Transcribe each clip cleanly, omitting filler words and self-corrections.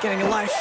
getting a life.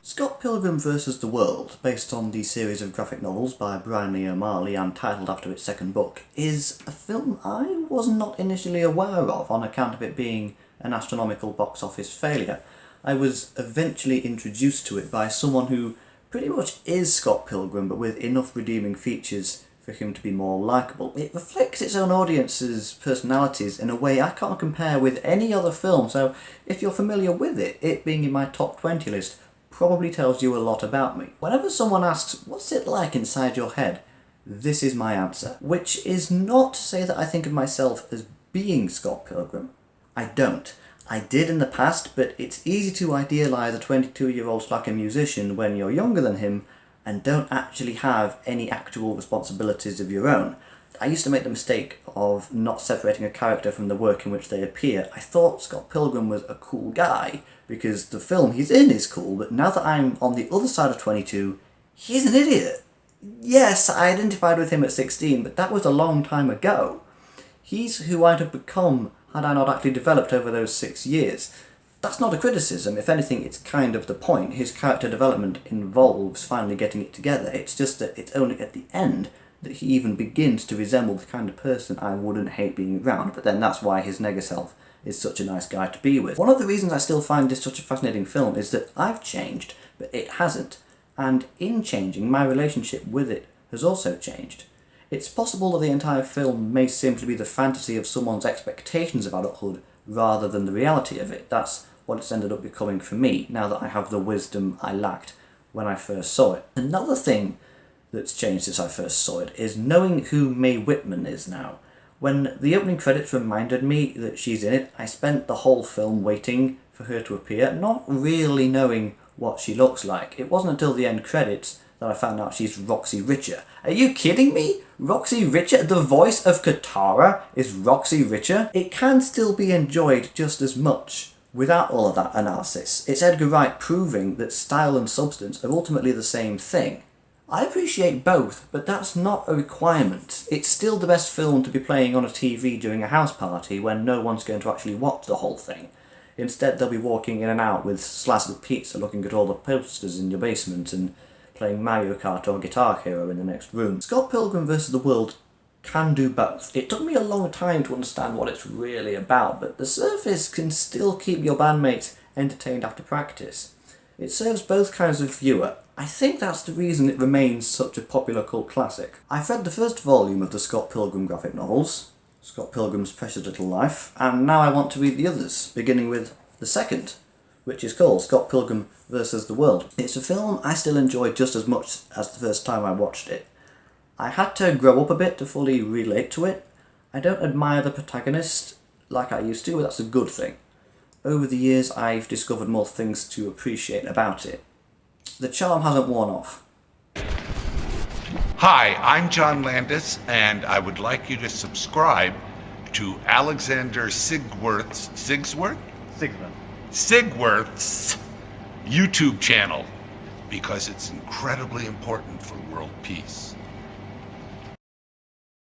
Scott Pilgrim vs. the World, based on the series of graphic novels by Brian Lee O'Malley and titled after its second book, is a film I was not initially aware of on account of it being an astronomical box office failure. I was eventually introduced to it by someone who pretty much is Scott Pilgrim, but with enough redeeming features for him to be more likeable. It reflects its own audience's personalities in a way I can't compare with any other film, so if you're familiar with it being in my top 20 list probably tells you a lot about me. Whenever someone asks, what's it like inside your head? This is my answer. Which is not to say that I think of myself as being Scott Pilgrim. I don't. I did in the past, but it's easy to idealise a 22-year-old slacker musician when you're younger than him and don't actually have any actual responsibilities of your own. I used to make the mistake of not separating a character from the work in which they appear. I thought Scott Pilgrim was a cool guy because the film he's in is cool, but now that I'm on the other side of 22, he's an idiot. Yes, I identified with him at 16, but that was a long time ago. He's who I'd have become had I not actually developed over those 6 years. That's not a criticism. If anything, it's kind of the point. His character development involves finally getting it together. It's just that it's only at the end that he even begins to resemble the kind of person I wouldn't hate being around, but then that's why his nega self is such a nice guy to be with. One of the reasons I still find this such a fascinating film is that I've changed, but it hasn't, and in changing, my relationship with it has also changed. It's possible that the entire film may simply be the fantasy of someone's expectations of adulthood rather than the reality of it. That's what it's ended up becoming for me, now that I have the wisdom I lacked when I first saw it. Another thing that's changed since I first saw it is knowing who Mae Whitman is now. When the opening credits reminded me that she's in it, I spent the whole film waiting for her to appear, not really knowing what she looks like. It wasn't until the end credits that I found out she's Roxy Richer. Are you kidding me? Roxy Richer? The voice of Katara is Roxy Richer? It can still be enjoyed just as much without all of that analysis. It's Edgar Wright proving that style and substance are ultimately the same thing. I appreciate both, but that's not a requirement. It's still the best film to be playing on a TV during a house party when no one's going to actually watch the whole thing. Instead, they'll be walking in and out with slices of pizza looking at all the posters in your basement and playing Mario Kart or Guitar Hero in the next room. Scott Pilgrim vs. the World can do both. It took me a long time to understand what it's really about, but the surface can still keep your bandmates entertained after practice. It serves both kinds of viewer. I think that's the reason it remains such a popular cult classic. I've read the first volume of the Scott Pilgrim graphic novels, Scott Pilgrim's Precious Little Life, and now I want to read the others, beginning with the second, which is called Scott Pilgrim vs. the World. It's a film I still enjoy just as much as the first time I watched it. I had to grow up a bit to fully relate to it. I don't admire the protagonist like I used to, but that's a good thing. Over the years, I've discovered more things to appreciate about it. The charm hasn't worn off. Hi, I'm John Landis, and I would like you to subscribe to Alexander Sigworth's YouTube channel, because it's incredibly important for world peace.